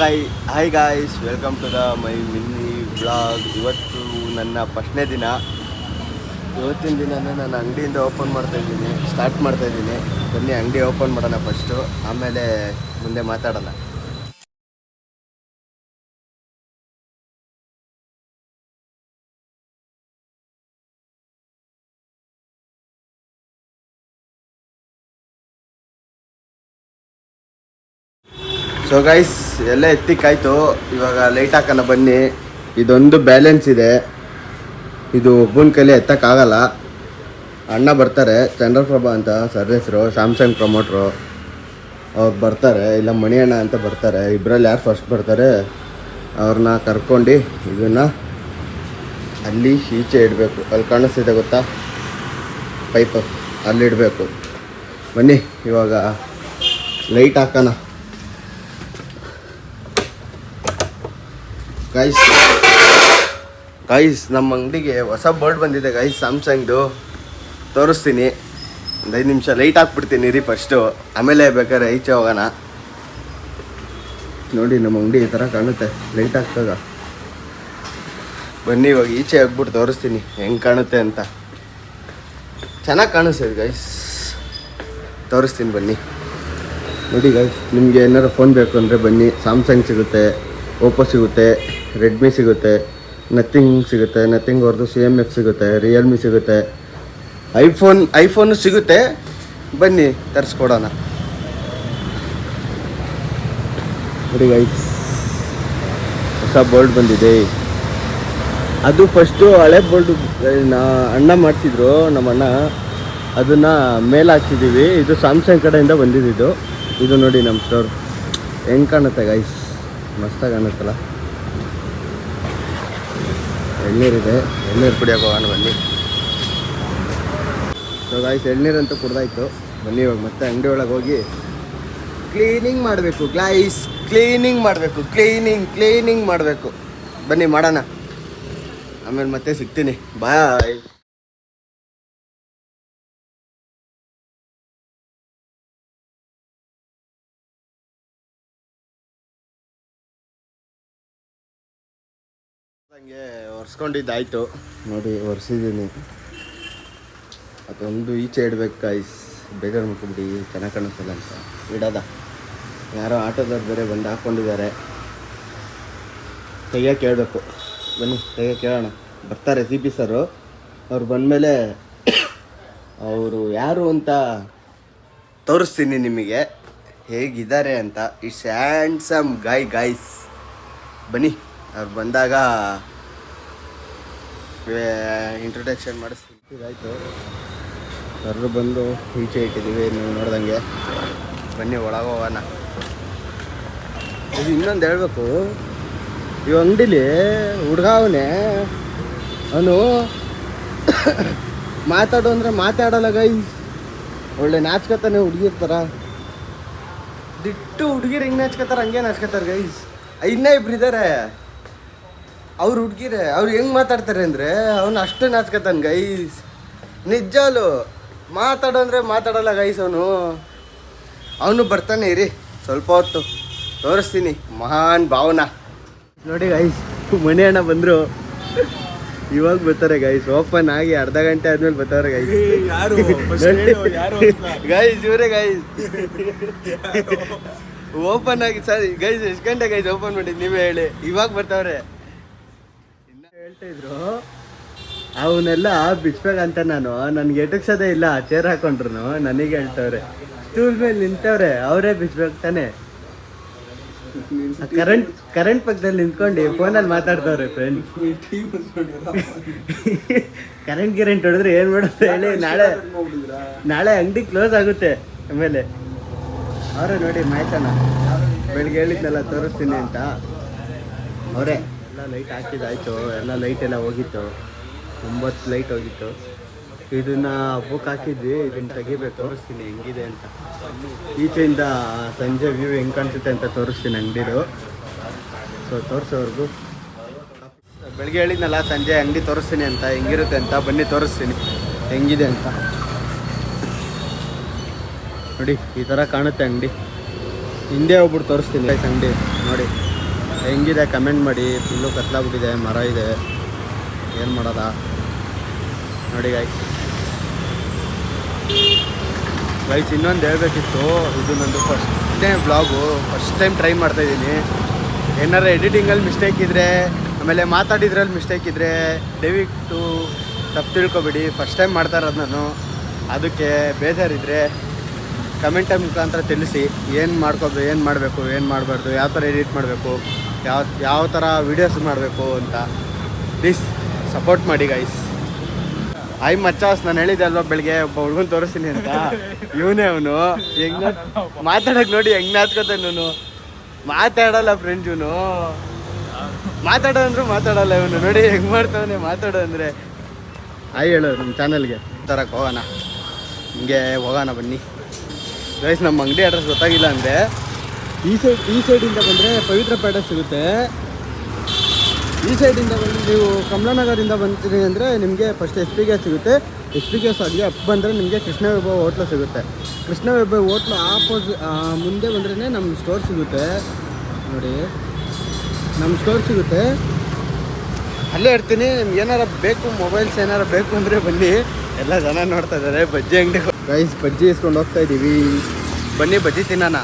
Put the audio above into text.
Hi guys, welcome to the my mini vlog. ಇವತ್ತು ನನ್ನ ಫಸ್ಟ್ನೇ ದಿನ. ಇವತ್ತಿನ ದಿನನೇ ನಾನು ಅಂಗಡಿಯಿಂದ ಸ್ಟಾರ್ಟ್ ಮಾಡ್ತಾಯಿದ್ದೀನಿ. ಬನ್ನಿ ಅಂಗಡಿ ಓಪನ್ ಮಾಡೋಣ ಫಸ್ಟು, ಆಮೇಲೆ ಮುಂದೆ ಮಾತಾಡೋಣ. ಸೊ ಗೈಸ್, ಎಲ್ಲ ಎತ್ತಿಕ್ಕಾಯ್ತು. ಇವಾಗ ಲೈಟ್ ಹಾಕೋಣ ಬನ್ನಿ. ಇದೊಂದು ಬ್ಯಾಲೆನ್ಸ್ ಇದೆ, ಇದು ಒಬ್ಬನ ಕೈಲಿ ಎತ್ತಕ್ಕಾಗಲ್ಲ. ಅಣ್ಣ ಬರ್ತಾರೆ, ಚಂದ್ರಪ್ರಭಾ ಅಂತ ಸರ್ ಹೆಸರು, ಸ್ಯಾಮ್ಸಂಗ್ ಪ್ರಮೋಟ್ರು. ಅವ್ರು ಬರ್ತಾರೆ, ಇಲ್ಲ ಮಣಿ ಅಣ್ಣ ಅಂತ ಬರ್ತಾರೆ. ಇಬ್ಬರಲ್ಲಿ ಯಾರು ಫಸ್ಟ್ ಬರ್ತಾರೆ ಅವ್ರನ್ನ ಕರ್ಕೊಂಡು ಇದನ್ನು ಅಲ್ಲಿ ಈಚೆ ಇಡಬೇಕು. ಅಲ್ಲಿ ಕಾಣಿಸ್ತಿದೆ ಗೊತ್ತಾ, ಪೈಪು, ಅಲ್ಲಿಡಬೇಕು. ಬನ್ನಿ ಇವಾಗ ಲೈಟ್ ಹಾಕೋಣ. ಗೈಸ್ ನಮ್ಮ ಅಂಗಡಿಗೆ ಹೊಸ ಬೋರ್ಡ್ ಬಂದಿದೆ ಗೈಸ್, ಸ್ಯಾಮ್ಸಂಗ್ದು. ತೋರಿಸ್ತೀನಿ, ಒಂದು 5 ನಿಮಿಷ ಲೈಟ್ ಹಾಕ್ಬಿಡ್ತೀನಿ ರೀ ಫಸ್ಟು, ಆಮೇಲೆ ಬೇಕಾದ್ರೆ ಈಚೆ ಹೋಗೋಣ. ನೋಡಿ ನಮ್ಮ ಅಂಗಡಿ ಈ ಥರ ಕಾಣುತ್ತೆ ಲೈಟ್ ಹಾಕ್ದಾಗ. ಬನ್ನಿ ಇವಾಗ ಈಚೆ ಹೋಗ್ಬಿಟ್ಟು ತೋರಿಸ್ತೀನಿ ಹೆಂಗೆ ಕಾಣುತ್ತೆ ಅಂತ. ಚೆನ್ನಾಗಿ ಕಾಣಿಸ್ತಿದೆ ಗೈಸ್, ತೋರಿಸ್ತೀನಿ ಬನ್ನಿ. ನೋಡಿ ಗೈಸ್, ನಿಮಗೆ ಏನಾರು ಫೋನ್ ಬೇಕು ಅಂದರೆ ಬನ್ನಿ, ಸ್ಯಾಮ್ಸಂಗ್ ಸಿಗುತ್ತೆ, ಓಪೋ ಸಿಗುತ್ತೆ, ರೆಡ್ಮಿ ಸಿಗುತ್ತೆ, ನಥಿಂಗ್ ಸಿಗುತ್ತೆ, ನಥಿಂಗ್ ಅವ್ರದ್ದು CMF ಸಿಗುತ್ತೆ, ರಿಯಲ್ಮಿ ಸಿಗುತ್ತೆ, ಐಫೋನು ಸಿಗುತ್ತೆ. ಬನ್ನಿ ತರಿಸ್ಕೊಡೋಣ. ನೋಡಿ ಗೈಸ್, ಹೊಸ ಬೋರ್ಡ್ ಬಂದಿದೆ. ಅದು ಫಸ್ಟು ಹಳೆ ಬೋರ್ಡು ಅಣ್ಣ ಮಾಡಿಸಿದ್ರು, ನಮ್ಮಣ್ಣ. ಅದನ್ನು ಮೇಲೆ ಹಾಕ್ಸಿದ್ದೀವಿ. ಇದು ಸ್ಯಾಮ್ಸಂಗ್ ಕಡೆಯಿಂದ ಬಂದಿದ್ದು. ಇದು ನೋಡಿ ನಮ್ಮ ಸ್ಟೋರ್ ಹೆಂಗೆ ಕಾಣುತ್ತೆ ಗೈಸ್, ಮಸ್ತಾಗಿ ಕಾಣುತ್ತಲ್ಲ. ಎಳ್ನೀರಿದೆ, ಎಳ್ನೀರು ಕುಡಿಯೋಕೆ ಹೋಗೋಣ ಬನ್ನಿ. ಸೊ ಗಾಯ್ಸ್, ಎಳ್ನೀರಂತೂ ಕುಡ್ದಾಯ್ತು. ಬನ್ನಿ ಇವಾಗ ಮತ್ತೆ ಅಂಗಡಿ ಒಳಗೆ ಹೋಗಿ ಕ್ಲೀನಿಂಗ್ ಮಾಡಬೇಕು ಗ್ಲೈಸ್, ಕ್ಲೀನಿಂಗ್ ಮಾಡಬೇಕು. ಬನ್ನಿ ಮಾಡೋಣ, ಆಮೇಲೆ ಮತ್ತೆ ಸಿಗ್ತೀನಿ. ಬಾಯ್. ಹಂಗೆ ಒರೆಸ್ಕೊಂಡಿದ್ದಾಯ್ತು. ನೋಡಿ ಒರೆಸಿದ್ದೀನಿ. ಅದೊಂದು ಈಚೆ ಇಡ್ಬೇಕು ಗೈಸ್, ಬೇಗ ಮುಟ್ಬಿಡಿ, ಚೆನ್ನಾಗಿ ಕಾಣಿಸ್ತಲ್ಲ ಅಂತ ಇಡೋದ. ಯಾರೋ ಆಟೋದವ್ರು ಬೇರೆ ಬಂದು ಹಾಕ್ಕೊಂಡಿದ್ದಾರೆ, ತೆಗಿಯೋಕೆ ಹೇಳ್ಬೇಕು. ಬನ್ನಿ ತೆಗಿಯೋಕೆ ಹೇಳೋಣ. ಬರ್ತಾರೆ CP ಸರು. ಅವ್ರು ಬಂದಮೇಲೆ ಅವರು ಯಾರು ಅಂತ ತೋರಿಸ್ತೀನಿ ನಿಮಗೆ, ಹೇಗಿದ್ದಾರೆ ಅಂತ. It's handsome guys. ಬನ್ನಿ, ಅವ್ರು ಬಂದಾಗ ಇಂಟ್ರೊಡಕ್ಷನ್ ಮಾಡಿಸ್ತೀನಿ. ಇದಾಯಿತು, ಸರ್ರು ಬಂದು ಈಚೆ ಇಟ್ಟಿದ್ದೀವಿ ನೀವು ನೋಡ್ದಂಗೆ. ಬನ್ನಿ ಒಳಗೆ ಹೋಗೋಣ. ಇದು ಇನ್ನೊಂದು ಹೇಳ್ಬೇಕು, ಇವ ಅಂಗಡೀಲಿ ಹುಡುಗ ಅವನು ಮಾತಾಡು ಅಂದರೆ ಮಾತಾಡಲ್ಲ ಗೈಸ್. ಒಳ್ಳೆ ನಾಚ್ಕೋತಾನೆ ಹುಡುಗಿರ್ತಾರ, ದಿಟ್ಟು ಹುಡುಗಿರು ಹೆಂಗೆ ನಾಚ್ಕೋತಾರೆ ಹಂಗೆ ನಾಚ್ಕೋತಾರೆ ಗೈಸ್. ಇನ್ನೂ ಇಬ್ರು ಇದ್ದಾರೆ ಅವ್ರು ಹುಡುಗಿರೆ, ಅವ್ರು ಹೆಂಗೆ ಮಾತಾಡ್ತಾರೆ ಅಂದರೆ ಅವನು ಅಷ್ಟು ನಾಚ್ಕೋತಾನೆ ಗೈಸ್. ನಿಜಾಲು ಮಾತಾಡೋ ಅಂದರೆ ಮಾತಾಡಲ್ಲ ಗೈಸ್. ಅವನು ಬರ್ತಾನೆ ಇರಿ, ಸ್ವಲ್ಪ ಹೊತ್ತು ತೋರಿಸ್ತೀನಿ. ಮಹಾನ್ ಭಾವನಾ. ನೋಡಿ ಗೈಸ್, ಮಣಿ ಅಣ್ಣ ಬಂದರು, ಇವಾಗ ಬರ್ತಾರೆ ಗೈಸ್. ಓಪನ್ ಆಗಿ ಅರ್ಧ ಗಂಟೆ ಆದ್ಮೇಲೆ ಬರ್ತಾರೆ ಗೈಸ್. ಗೈಸ್ ಇವರೇ ಗೈಸ್, ಓಪನ್ ಆಗಿ. ಸರ್ ಗೈಸ್, ಎಷ್ಟು ಗಂಟೆ ಗೈಸ್ ಓಪನ್ ಮಾಡಿ ನೀವೇ ಹೇಳಿ. ಇವಾಗ ಬರ್ತಾವ್ರೆ. ಇನ್ನ ಹೇಳ್ತಾ ಇದ್ರು ಅವನ್ನೆಲ್ಲ ಬಿಚ್ಬೇಕಂತ. ನನ್ಗೆ ಎಟಕ್ಸೋದೇ ಇಲ್ಲ, ಚೇರ್ ಹಾಕೊಂಡ್ರು ನನಗೆ ಹೇಳ್ತವ್ರೆ. ಸ್ಟೂಲ್ ಮೇಲೆ ನಿಂತವ್ರೆ, ಅವರೇ ಬಿಚ್ಬೇಕು ತಾನೆ. ಕರೆಂಟ್ ಪಕ್ಕದಲ್ಲಿ ನಿಂತ್ಕೊಂಡು ಫೋನಲ್ಲಿ ಮಾತಾಡ್ತವ್ರೆ ಫ್ರೆಂಡ್. ಕರೆಂಟ್ ಹೊಡೆದ್ರೆ ಏನು ಮಾಡೋದು ಹೇಳಿ. ನಾಳೆ ಅಂಗಡಿ ಕ್ಲೋಸ್ ಆಗುತ್ತೆ. ಆಮೇಲೆ ಅವರೇ ನೋಡಿ ಮಾಯ್ತಾನ, ಬೆಳಿಗ್ಗೆ ಹೇಳಿದ್ನಲ್ಲ ತೋರಿಸ್ತೀನಿ ಅಂತ, ಅವರೇ. ಎಲ್ಲ ಲೈಟ್ ಹಾಕಿದ್ದಾಯ್ತು, ಎಲ್ಲ ಲೈಟ್ ಎಲ್ಲ ಹೋಗಿತ್ತು, 9 ಲೈಟ್ ಹೋಗಿತ್ತು. ಇದನ್ನು ಬುಕ್ ಹಾಕಿದ್ವಿ, ಇದನ್ನು ತೆಗಿಬೇಕು. ತೋರಿಸ್ತೀನಿ ಹೆಂಗಿದೆ ಅಂತ. ಈಚೆಯಿಂದ ಸಂಜೆ ವ್ಯೂ ಹೆಂಗೆ ಕಾಣಿಸುತ್ತೆ ಅಂತ ತೋರಿಸ್ತೀನಿ ಅಂಗಡಿದು. ಸೊ ತೋರಿಸೋವರೆಗೂ ಬೆಳಗ್ಗೆ ಹೇಳಿದ್ನಲ್ಲ ಸಂಜೆ ಅಂಗಡಿ ತೋರಿಸ್ತೀನಿ ಅಂತ, ಹೆಂಗಿರುತ್ತೆ ಅಂತ. ಬನ್ನಿ ತೋರಿಸ್ತೀನಿ ಹೆಂಗಿದೆ ಅಂತ. ನೋಡಿ ಈ ಥರ ಕಾಣುತ್ತೆ ಅಂಗಡಿ. ಹಿಂದೆ ಹೋಗ್ಬಿಟ್ಟು ತೋರಿಸ್ತೀನಿ ಅಂಗಡಿ ನೋಡಿ. ಹೆಂಗಿದೆ ಕಮೆಂಟ್ ಮಾಡಿ. ಫುಲ್ಲು ಕತ್ಲಾಗ್ಬಿಟ್ಟಿದೆ, ಮರ ಇದೆ, ಏನು ಮಾಡೋದ ನೋಡಿ ಗೈಸ್. ಇನ್ನೊಂದು ಹೇಳ್ಬೇಕಿತ್ತು, ಇದು ನಂದು first time vlog, first time try ಮಾಡ್ತಾಯಿದ್ದೀನಿ. ಏನಾರು ಎಡಿಟಿಂಗಲ್ಲಿ ಮಿಸ್ಟೇಕ್ ಇದ್ದರೆ, ಆಮೇಲೆ ಮಾತಾಡಿದ್ರಲ್ಲಿ ಮಿಸ್ಟೇಕ್ ಇದ್ದರೆ ದಯವಿಟ್ಟು ತಪ್ಪು ತಿಳ್ಕೊಬೇಡಿ. ಫಸ್ಟ್ ಟೈಮ್ ಮಾಡ್ತಾ ಇರೋದು ನಾನು. ಅದಕ್ಕೆ ಬೇಜಾರಿದ್ದರೆ ಕಮೆಂಟ್ ಮುಖಾಂತರ ತಿಳಿಸಿ, ಏನು ಮಾಡಬೇಕು, ಏನು ಮಾಡಬಾರ್ದು, ಯಾವ ಥರ ಎಡಿಟ್ ಮಾಡಬೇಕು, ಯಾವ ಥರ ವೀಡಿಯೋಸ್ ಮಾಡಬೇಕು ಅಂತ. ಪ್ಲೀಸ್ ಸಪೋರ್ಟ್ ಮಾಡಿ ಗೈಸ್. ಐ ಮಚ್ಚಾಸ್, ನಾನು ಹೇಳಿದ್ದೆ ಅಲ್ವಾ ಬೆಳಗ್ಗೆ ಒಬ್ಬ ಹುಡುಗನ ತೋರಿಸ್ತೀನಿ ಅಂತ. ಇವನೇ ಅವನು. ಹೆಂಗ ಮಾತಾಡೋಕೆ ನೋಡಿ ಹೆಂಗೆ ನಾಚ್ಕೋತಾನೆ ಇವನು. ಮಾತಾಡಲ್ಲ ಫ್ರೆಂಡ್ಸ್ ಇವನು. ಮಾತಾಡೋದಂದ್ರೂ ಮಾತಾಡಲ್ಲ ಇವನು. ನೋಡಿ ಹೆಂಗೆ ಮಾಡ್ತಾವನೆ ಮಾತಾಡೋ ಅಂದರೆ. ಹೇಳು ನಮ್ಮ ಚಾನಲ್ಗೆ ತರಕ್ಕೆ ಹೋಗೋಣ, ಹಿಂಗೆ ಹೋಗೋಣ ಬನ್ನಿ ಗೈಸ್. ನಮ್ಮ ಅಂಗಡಿ ಅಡ್ರೆಸ್ ಗೊತ್ತಾಗಿಲ್ಲ ಅಂದರೆ ಈ ಸೈಡಿಂದ ಬಂದರೆ ಪವಿತ್ರ ಪ್ಯಾಲೇಸ್ ಸಿಗುತ್ತೆ. ಈ ಸೈಡಿಂದ ಬಂದು ನೀವು ಕಮಲಾನಗರಿಂದ ಬಂತೀರಿ ಅಂದರೆ ನಿಮಗೆ ಫಸ್ಟ್ ಎಸ್ ಪಿ ಗ್ಯಾಸ್ ಸಿಗುತ್ತೆ. ಎಸ್ ಪಿ ಗ್ಯಾಸ್ ಆಗಿ ಅಪ್ ಬಂದರೆ ನಿಮಗೆ ಕೃಷ್ಣ ವೈಭವ ಹೋಟ್ಲು ಸಿಗುತ್ತೆ. ಕೃಷ್ಣ ವೈಭವ ಹೋಟ್ಲು ಮುಂದೆ ಬಂದ್ರೇ ನಮ್ಮ ಸ್ಟೋರ್ ಸಿಗುತ್ತೆ. ನೋಡಿ ನಮ್ಮ ಸ್ಟೋರ್ ಸಿಗುತ್ತೆ, ಅಲ್ಲೇ ಇರ್ತೀನಿ. ನಿಮ್ಗೆ ಏನಾರು ಬೇಕು, ಮೊಬೈಲ್ಸ್ ಏನಾರು ಬೇಕು ಅಂದರೆ ಬನ್ನಿ. ಎಲ್ಲ ಜನ ನೋಡ್ತಾ ಇದ್ದಾರೆ. ಬಜ್ಜಿ ಅಂಗಡಿ ಗೈಸ್, ಬಜ್ಜಿ ಇಸ್ಕೊಂಡು ಹೋಗ್ತಾ ಇದ್ದೀವಿ. ಬನ್ನಿ ಬಜ್ಜಿ ತಿನ್ನೋಣ.